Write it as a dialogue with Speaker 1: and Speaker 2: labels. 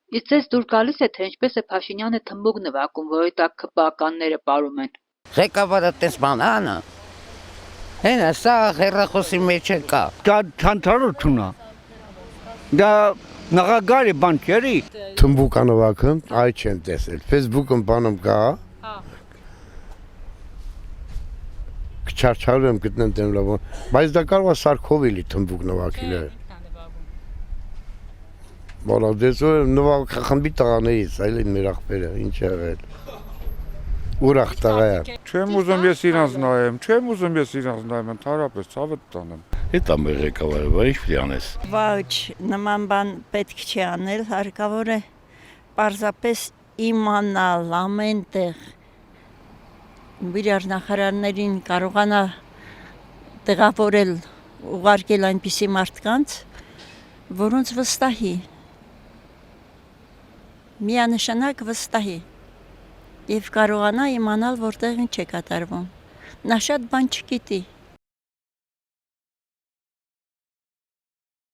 Speaker 1: Իսկ ձեզ դուր գալիս է, թե ինչպես է Փաշինյանը թմբուկ նվագում, որի տակ ՔՊԱ-ականները պարում են։
Speaker 2: Ղեկավարը տես բան անը։ Հենա սա հերախոսի մեջ կա։
Speaker 3: Դա ցանցարություն է։ Դա նախագահի բան չէ։
Speaker 4: Թմբուկ նվագում, այ չեն տեսել։ Facebook-ում բանում կա։ Չարչարում եմ գտնեմ դեմ լավ, բայց դա կարող է Սարքովիլի թմբուկ նվագիլը։ Մոլոդես նվագ խմբի տղաներից, այլ մեր ախպերը, ինչ եղել։ Ուրախ տղա է։
Speaker 5: Չեմ ուզում ես իրանց նայեմ, ընդհանրապես ցավը տանեմ։
Speaker 6: Հետ ամեր ղեկավարը, բա ինչ պիտի անես։
Speaker 7: Ոչ, նման բան պետք չի անել, հարկավոր է պարզապես իմանալ ամենտեղ իրար նախարարներին կարողանա տեղավորել, ուղարկել այնպիսի մարդկանց, որոնց վստահի, միանշանակ վստահի և կարողանա իմանալ, որտեղ ինչ է կատարվում։ Նա շատ բան չգիտի,